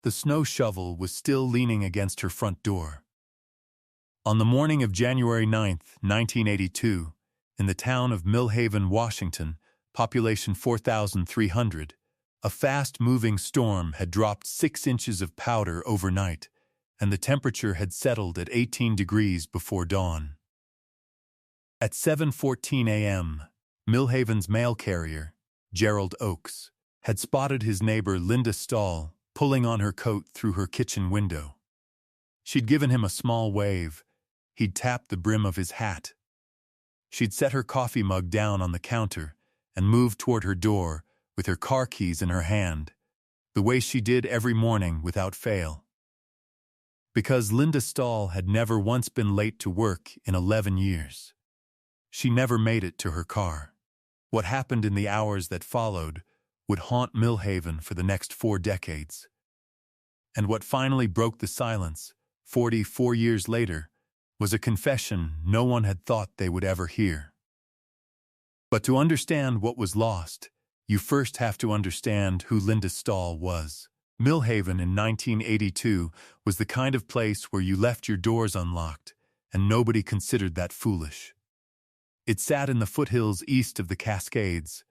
The snow shovel was still leaning against her front door. On the morning of January 9, 1982, in the town of Millhaven, Washington, population 4,300, a fast-moving storm had dropped 6 inches of powder overnight, and the temperature had settled at 18 degrees before dawn. At 7:14 a.m., Millhaven's mail carrier, Gerald Oakes, had spotted his neighbor Linda Stahl pulling on her coat through her kitchen window. She'd given him a small wave. He'd tapped the brim of his hat. She'd set her coffee mug down on the counter and moved toward her door with her car keys in her hand, the way she did every morning without fail. Because Linda Stahl had never once been late to work in 11 years. She never made it to her car. What happened in the hours that followed would haunt Millhaven for the next 4 decades. And what finally broke the silence, 44 years later, was a confession no one had thought they would ever hear. But to understand what was lost, you first have to understand who Linda Stahl was. Millhaven in 1982 was the kind of place where you left your doors unlocked, and nobody considered that foolish. It sat in the foothills east of the Cascades,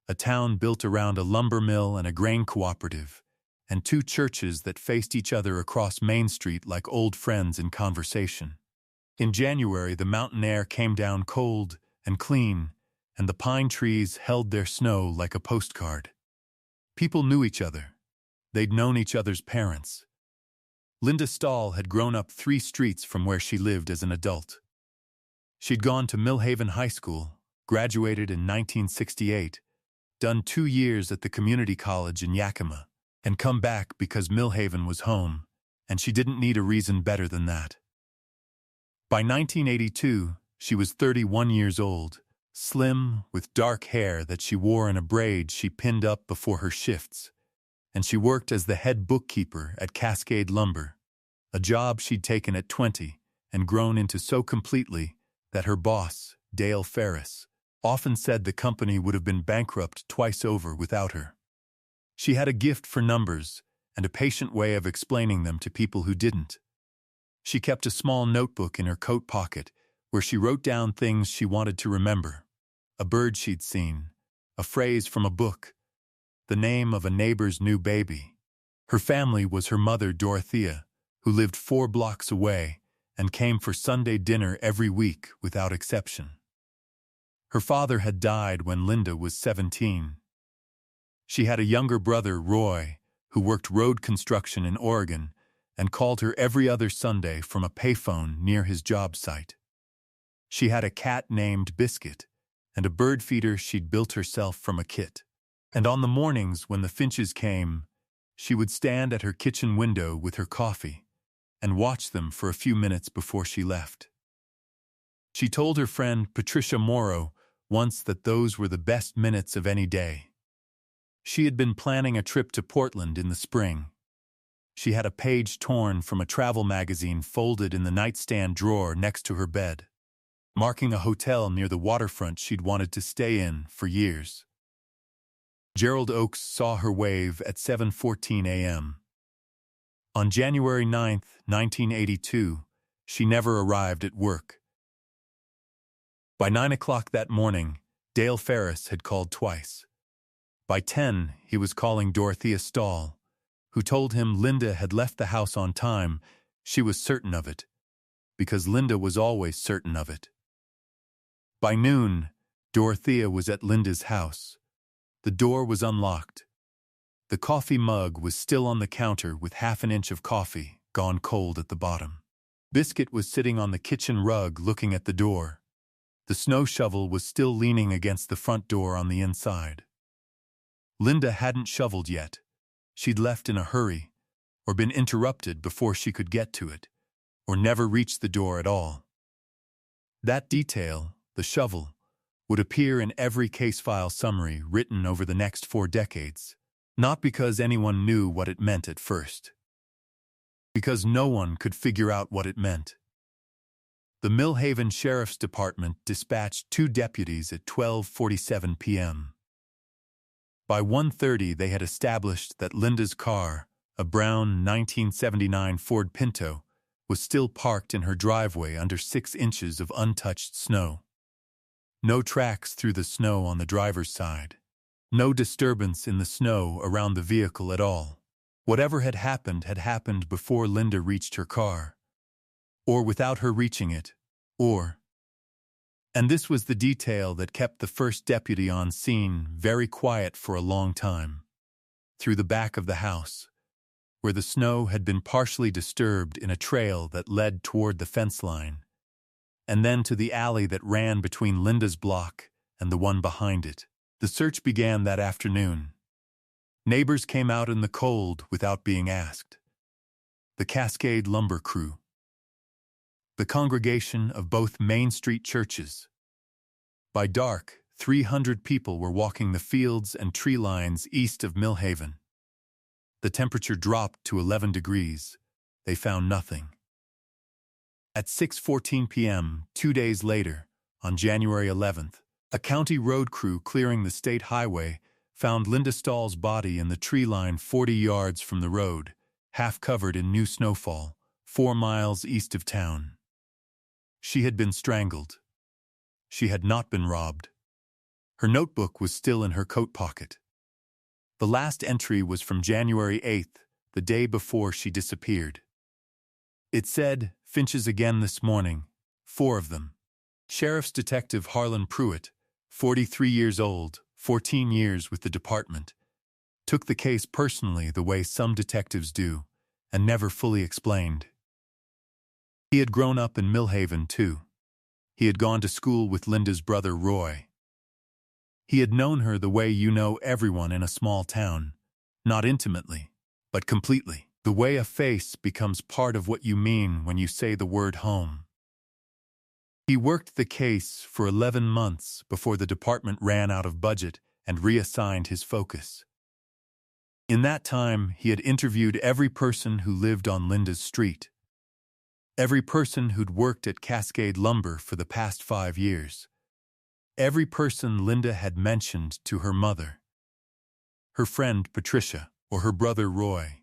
a town built around a lumber mill and a grain cooperative, and 2 churches that faced each other across Main Street like old friends in conversation. In January, the mountain air came down cold and clean, and the pine trees held their snow like a postcard. People knew each other. They'd known each other's parents. Linda Stahl had grown up 3 streets from where she lived as an adult. She'd gone to Millhaven High School, graduated in 1968, done 2 years at the community college in Yakima, and come back because Millhaven was home, and she didn't need a reason better than that. By 1982, she was 31 years old, slim, with dark hair that she wore in a braid she pinned up before her shifts, and she worked as the head bookkeeper at Cascade Lumber, a job she'd taken at 20 and grown into so completely that her boss, Dale Ferris, often said the company would have been bankrupt twice over without her. She had a gift for numbers and a patient way of explaining them to people who didn't. She kept a small notebook in her coat pocket where she wrote down things she wanted to remember: a bird she'd seen, a phrase from a book, the name of a neighbor's new baby. Her family was her mother, Dorothea, who lived 4 blocks away and came for Sunday dinner every week without exception. Her father had died when Linda was 17. She had a younger brother, Roy, who worked road construction in Oregon and called her every other Sunday from a payphone near his job site. She had a cat named Biscuit and a bird feeder she'd built herself from a kit. And on the mornings when the Finches came, she would stand at her kitchen window with her coffee and watch them for a few minutes before she left. She told her friend Patricia Morrow once that those were the best minutes of any day. She had been planning a trip to Portland in the spring. She had a page torn from a travel magazine folded in the nightstand drawer next to her bed, marking a hotel near the waterfront she'd wanted to stay in for years. Gerald Oakes saw her wave at 7:14 a.m. On January 9, 1982, she never arrived at work. By 9 o'clock that morning, Dale Ferris had called twice. By 10, he was calling Dorothea Stahl, who told him Linda had left the house on time. She was certain of it, because Linda was always certain of it. By noon, Dorothea was at Linda's house. The door was unlocked. The coffee mug was still on the counter with half an inch of coffee gone cold at the bottom. Biscuit was sitting on the kitchen rug looking at the door. The snow shovel was still leaning against the front door on the inside. Linda hadn't shoveled yet. She'd left in a hurry, or been interrupted before she could get to it, or never reached the door at all. That detail, the shovel, would appear in every case file summary written over the next 4 decades, not because anyone knew what it meant at first, because no one could figure out what it meant. The Millhaven Sheriff's Department dispatched 2 deputies at 12:47 p.m. By 1:30 they had established that Linda's car a brown 1979 Ford Pinto, was still parked in her driveway under 6 inches of untouched snow. No tracks through the snow on the driver's side. No disturbance in the snow around the vehicle at all. Whatever had happened before Linda reached her car. Or without her reaching it. And this was the detail that kept the first deputy on scene very quiet for a long time. Through the back of the house, where the snow had been partially disturbed in a trail that led toward the fence line, and then to the alley that ran between Linda's block and the one behind it. The search began that afternoon. Neighbors came out in the cold without being asked. The Cascade Lumber Crew. The congregation of both Main Street churches. By dark, 300 people were walking the fields and tree lines east of Millhaven. The temperature dropped to 11 degrees. They found nothing. At 6:14 p.m., 2 days later, on January 11th, a county road crew clearing the state highway found Linda Stahl's body in the tree line 40 yards from the road, half covered in new snowfall, 4 miles east of town. She had been strangled. She had not been robbed. Her notebook was still in her coat pocket. The last entry was from January 8th, the day before she disappeared. It said, "Finches again this morning, 4 of them." Sheriff's Detective Harlan Pruitt, 43 years old, 14 years with the department, took the case personally the way some detectives do, and never fully explained. He had grown up in Millhaven, too. He had gone to school with Linda's brother Roy. He had known her the way you know everyone in a small town, not intimately, but completely, the way a face becomes part of what you mean when you say the word home. He worked the case for 11 months before the department ran out of budget and reassigned his focus. In that time, he had interviewed every person who lived on Linda's street. Every person who'd worked at Cascade Lumber for the past 5 years. Every person Linda had mentioned to her mother. Her friend Patricia, or her brother Roy.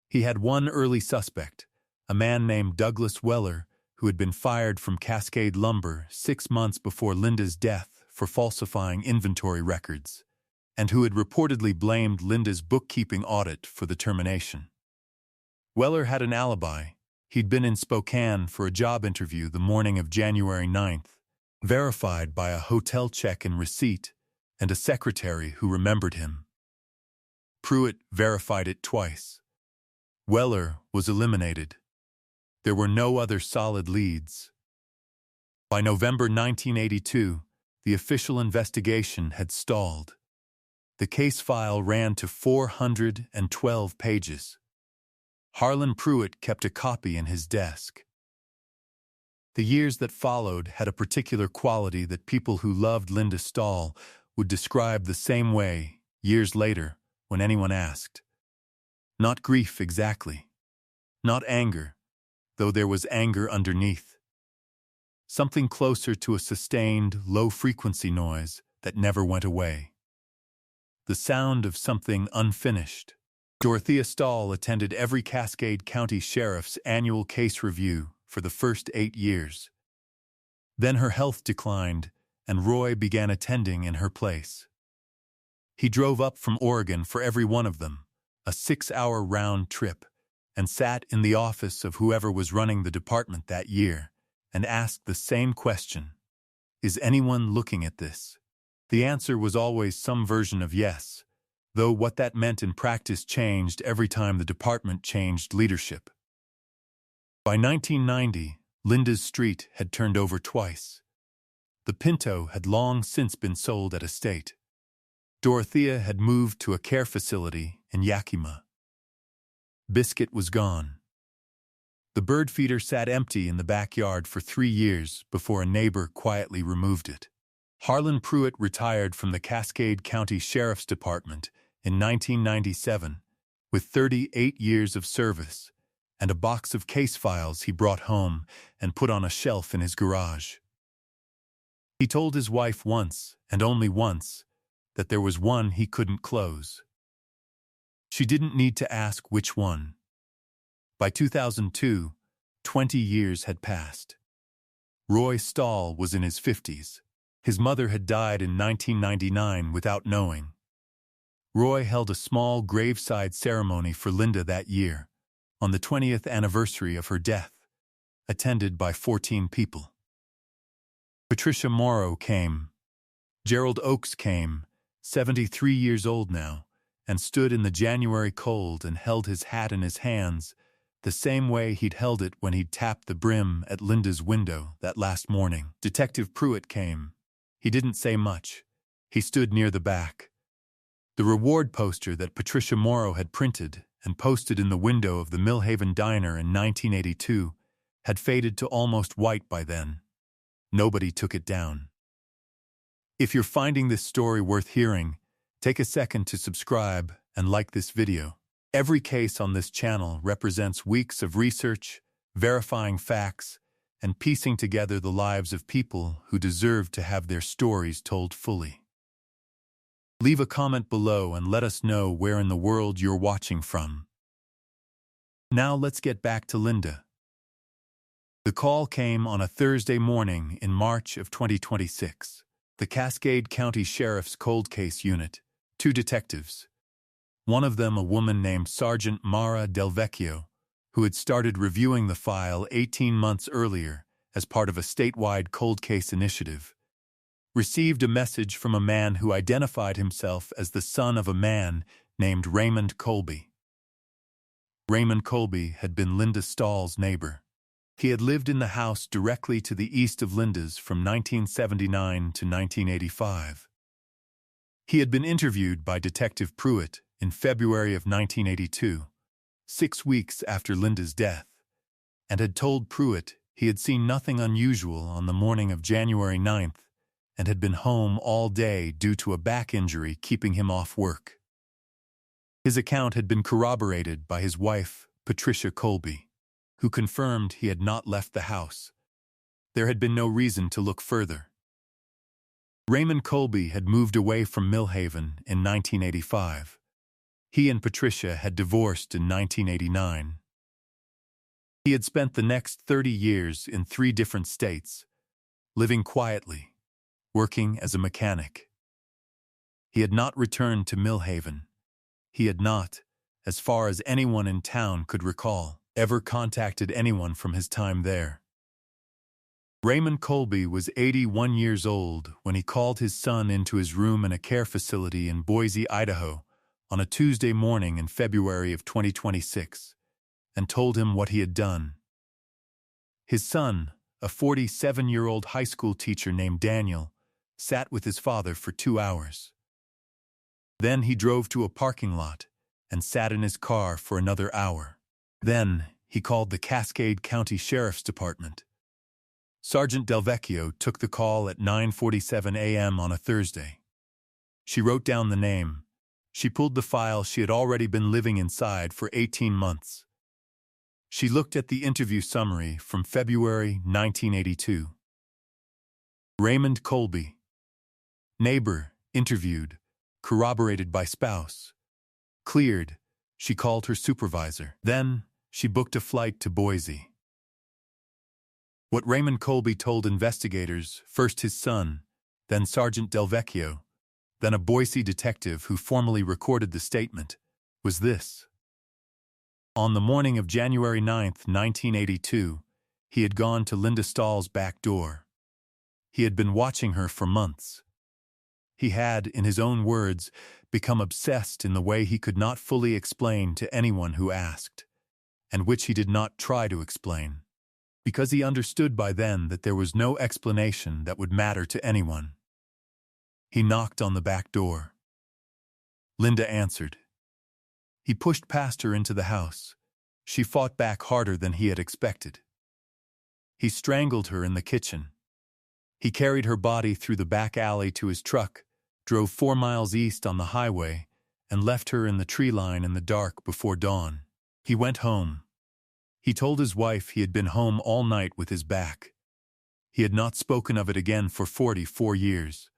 He had one early suspect, a man named Douglas Weller, who had been fired from Cascade Lumber 6 months before Linda's death for falsifying inventory records, and who had reportedly blamed Linda's bookkeeping audit for the termination. Weller had an alibi. He'd been in Spokane for a job interview the morning of January 9th, verified by a hotel check and receipt, and a secretary who remembered him. Pruitt verified it twice. Weller was eliminated. There were no other solid leads. By November 1982, the official investigation had stalled. The case file ran to 412 pages. Harlan Pruitt kept a copy in his desk. The years that followed had a particular quality that people who loved Linda Stahl would describe the same way years later when anyone asked. Not grief exactly. Not anger, though there was anger underneath. Something closer to a sustained, low-frequency noise that never went away. The sound of something unfinished. Dorothea Stahl attended every Cascade County Sheriff's annual case review for the first 8 years. Then her health declined, and Roy began attending in her place. He drove up from Oregon for every one of them, a 6-hour round trip, and sat in the office of whoever was running the department that year, and asked the same question: "Is anyone looking at this?" The answer was always some version of yes, though what that meant in practice changed every time the department changed leadership. By 1990, Linda's street had turned over twice. The Pinto had long since been sold at estate. Dorothea had moved to a care facility in Yakima. Biscuit was gone. The bird feeder sat empty in the backyard for 3 years before a neighbor quietly removed it. Harlan Pruitt retired from the Cascade County Sheriff's Department in 1997 with 38 years of service and a box of case files he brought home and put on a shelf in his garage. He told his wife once, and only once, that there was one he couldn't close. She didn't need to ask which one. By 2002, 20 years had passed. Roy Stahl was in his 50s. His mother had died in 1999 without knowing. Roy held a small graveside ceremony for Linda that year, on the 20th anniversary of her death, attended by 14 people. Patricia Morrow came. Gerald Oakes came, 73 years old now, and stood in the January cold and held his hat in his hands, the same way he'd held it when he'd tapped the brim at Linda's window that last morning. Detective Pruitt came. He didn't say much. He stood near the back. The reward poster that Patricia Morrow had printed and posted in the window of the Millhaven Diner in 1982 had faded to almost white by then. Nobody took it down. If you're finding this story worth hearing, take a second to subscribe and like this video. Every case on this channel represents weeks of research, verifying facts, and piecing together the lives of people who deserve to have their stories told fully. Leave a comment below and let us know where in the world you're watching from. Now let's get back to Linda. The call came on a Thursday morning in March of 2026. The Cascade County Sheriff's Cold Case Unit, 2 detectives. One of them a woman named Sergeant Mara Del Vecchio, who had started reviewing the file 18 months earlier as part of a statewide cold case initiative, received a message from a man who identified himself as the son of a man named Raymond Colby. Raymond Colby had been Linda Stahl's neighbor. He had lived in the house directly to the east of Linda's from 1979 to 1985. He had been interviewed by Detective Pruitt in February of 1982, 6 weeks after Linda's death, and had told Pruitt he had seen nothing unusual on the morning of January 9th and had been home all day due to a back injury keeping him off work. His account had been corroborated by his wife, Patricia Colby, who confirmed he had not left the house. There had been no reason to look further. Raymond Colby had moved away from Millhaven in 1985. He and Patricia had divorced in 1989. He had spent the next 30 years in 3 different states, living quietly, working as a mechanic. He had not returned to Millhaven. He had not, as far as anyone in town could recall, ever contacted anyone from his time there. Raymond Colby was 81 years old when he called his son into his room in a care facility in Boise, Idaho, on a Tuesday morning in February of 2026, and told him what he had done. His son, a 47-year-old high school teacher named Daniel, sat with his father for 2 hours. Then he drove to a parking lot and sat in his car for another hour. Then he called the Cascade County Sheriff's Department. Sergeant Del Vecchio took the call at 9:47 a.m. on a Thursday. She wrote down the name. She pulled the file she had already been living inside for 18 months. She looked at the interview summary from February 1982. Raymond Colby. Neighbor, interviewed, corroborated by spouse. Cleared, she called her supervisor. Then, she booked a flight to Boise. What Raymond Colby told investigators, first his son, then Sergeant Del Vecchio, then a Boise detective who formally recorded the statement, was this. On the morning of January 9th, 1982, he had gone to Linda Stahl's back door. He had been watching her for months. He had, in his own words, become obsessed in the way he could not fully explain to anyone who asked, and which he did not try to explain, because he understood by then that there was no explanation that would matter to anyone. He knocked on the back door. Linda answered. He pushed past her into the house. She fought back harder than he had expected. He strangled her in the kitchen. He carried her body through the back alley to his truck, drove 4 miles east on the highway, and left her in the tree line in the dark before dawn. He went home. He told his wife he had been home all night with his back. He had not spoken of it again for 44 years.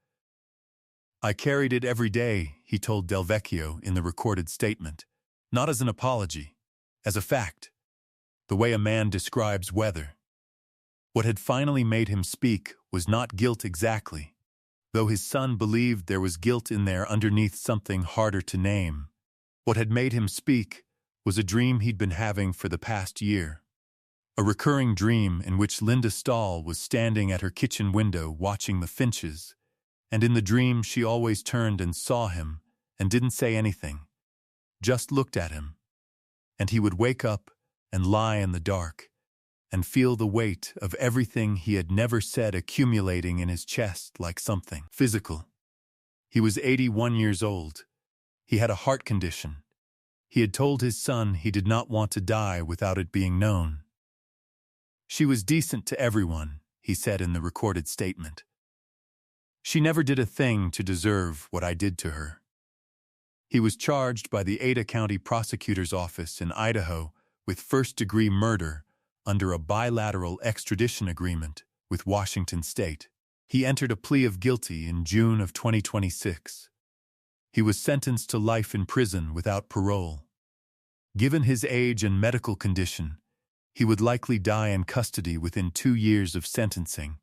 I carried it every day, he told Del Vecchio in the recorded statement. Not as an apology, as a fact, the way a man describes weather. What had finally made him speak was not guilt exactly, though his son believed there was guilt in there underneath something harder to name. What had made him speak was a dream he'd been having for the past year. A recurring dream in which Linda Stahl was standing at her kitchen window watching the finches, and in the dream she always turned and saw him and didn't say anything, just looked at him. And he would wake up and lie in the dark and feel the weight of everything he had never said accumulating in his chest like something physical. He was 81 years old. He had a heart condition. He had told his son he did not want to die without it being known. She was decent to everyone, he said in the recorded statement. She never did a thing to deserve what I did to her. He was charged by the Ada County Prosecutor's Office in Idaho with first-degree murder under a bilateral extradition agreement with Washington State. He entered a plea of guilty in June of 2026. He was sentenced to life in prison without parole. Given his age and medical condition, he would likely die in custody within 2 years of sentencing,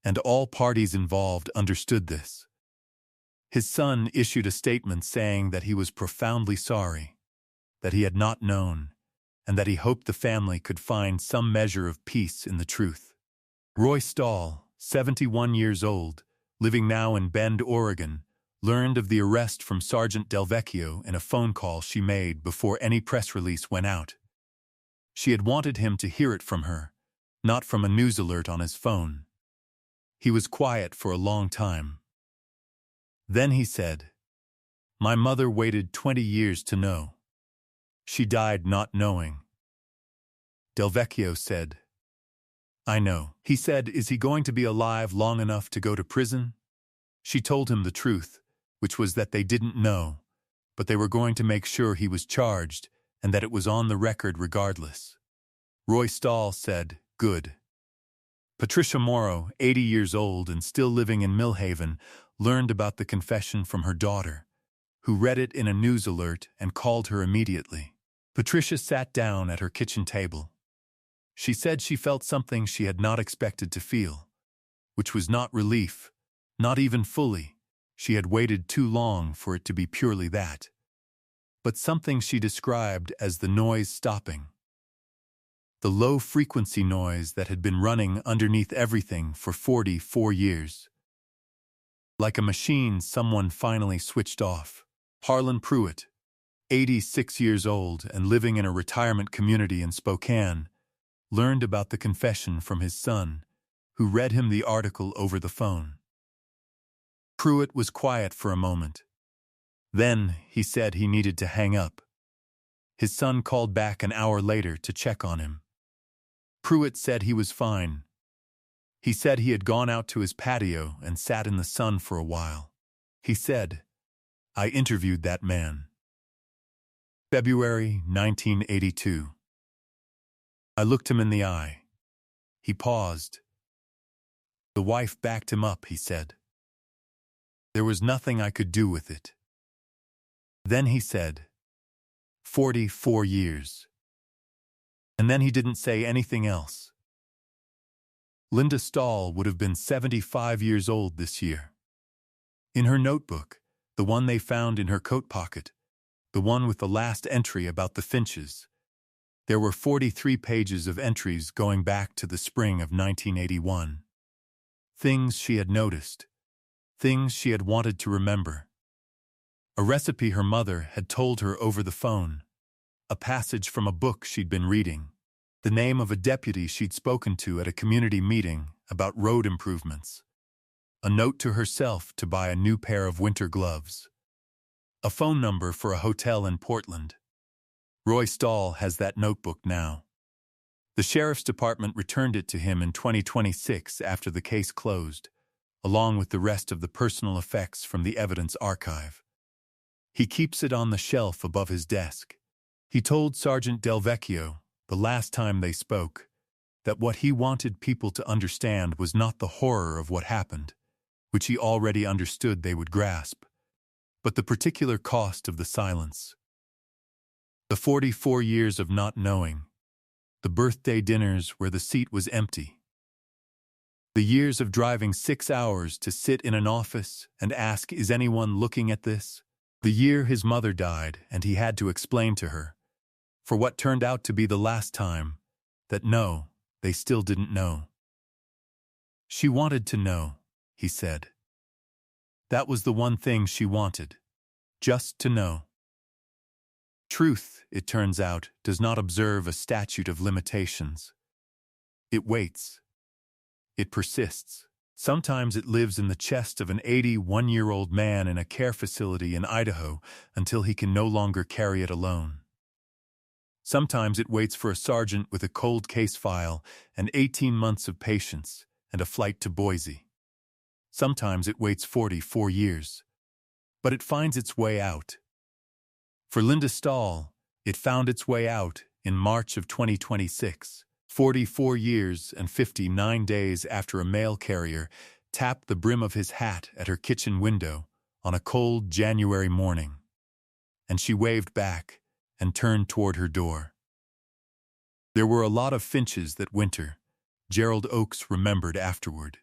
and all parties involved understood this. His son issued a statement saying that he was profoundly sorry, that he had not known, and that he hoped the family could find some measure of peace in the truth. Roy Stahl, 71 years old, living now in Bend, Oregon, learned of the arrest from Sergeant Delvecchio in a phone call she made before any press release went out. She had wanted him to hear it from her, not from a news alert on his phone. He was quiet for a long time. Then he said, "My mother waited 20 years to know. She died not knowing." Delvecchio said, "I know." He said, "Is he going to be alive long enough to go to prison?" She told him the truth, which was that they didn't know, but they were going to make sure he was charged and that it was on the record regardless. Roy Stahl said, "Good." Patricia Morrow, 80 years old and still living in Millhaven, learned about the confession from her daughter, who read it in a news alert and called her immediately. Patricia sat down at her kitchen table. She said she felt something she had not expected to feel, which was not relief, not even fully. She had waited too long for it to be purely that, but something she described as the noise stopping. The low-frequency noise that had been running underneath everything for 44 years. Like a machine, someone finally switched off. Harlan Pruitt, 86 years old and living in a retirement community in Spokane, learned about the confession from his son, who read him the article over the phone. Pruitt was quiet for a moment. Then he said he needed to hang up. His son called back an hour later to check on him. Pruitt said he was fine. He said he had gone out to his patio and sat in the sun for a while. He said, "I interviewed that man." February 1982. I looked him in the eye. He paused. The wife backed him up, he said. There was nothing I could do with it. Then he said, 44 years. And then he didn't say anything else. Linda Stahl would have been 75 years old this year. In her notebook, the one they found in her coat pocket, the one with the last entry about the finches, there were 43 pages of entries going back to the spring of 1981. Things she had noticed, things she had wanted to remember. A recipe her mother had told her over the phone, a passage from a book she'd been reading, the name of a deputy she'd spoken to at a community meeting about road improvements, a note to herself to buy a new pair of winter gloves, a phone number for a hotel in Portland. Roy Stahl has that notebook now. The sheriff's department returned it to him in 2026 after the case closed, along with the rest of the personal effects from the evidence archive. He keeps it on the shelf above his desk. He told Sergeant Delvecchio, the last time they spoke, that what he wanted people to understand was not the horror of what happened, which he already understood they would grasp, but the particular cost of the silence. The 44 years of not knowing. The birthday dinners where the seat was empty. The years of driving 6 hours to sit in an office and ask, is anyone looking at this? The year his mother died and he had to explain to her, for what turned out to be the last time, that no, they still didn't know. She wanted to know, he said. That was the one thing she wanted, just to know. Truth, it turns out, does not observe a statute of limitations. It waits. It persists. Sometimes it lives in the chest of an 81-year-old man in a care facility in Idaho until he can no longer carry it alone. Sometimes it waits for a sergeant with a cold case file and 18 months of patience and a flight to Boise. Sometimes it waits 44 years. But it finds its way out. For Linda Stahl, it found its way out in March of 2026, 44 years and 59 days after a mail carrier tapped the brim of his hat at her kitchen window on a cold January morning. And she waved back and turned toward her door. There were a lot of finches that winter, Gerald Oakes remembered afterward.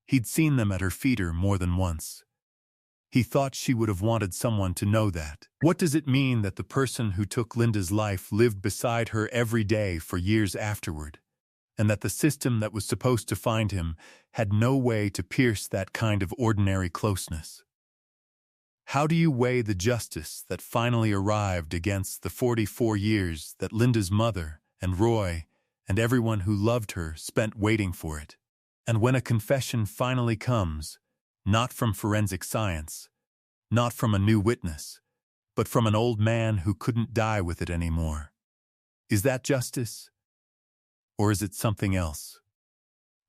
He'd seen them at her feeder more than once. He thought she would have wanted someone to know that. What does it mean that the person who took Linda's life lived beside her every day for years afterward, and that the system that was supposed to find him had no way to pierce that kind of ordinary closeness? How do you weigh the justice that finally arrived against the 44 years that Linda's mother and Roy and everyone who loved her spent waiting for it? And when a confession finally comes, not from forensic science, not from a new witness, but from an old man who couldn't die with it anymore. Is that justice? Or is it something else?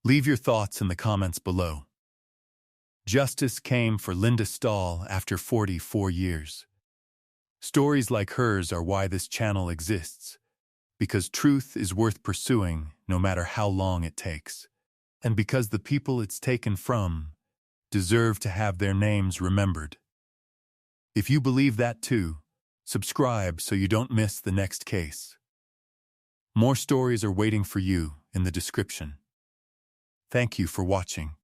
Leave your thoughts in the comments below. Justice came for Linda Stahl after 44 years. Stories like hers are why this channel exists, because truth is worth pursuing no matter how long it takes, and because the people it's taken from deserve to have their names remembered. If you believe that too, subscribe so you don't miss the next case. More stories are waiting for you in the description. Thank you for watching.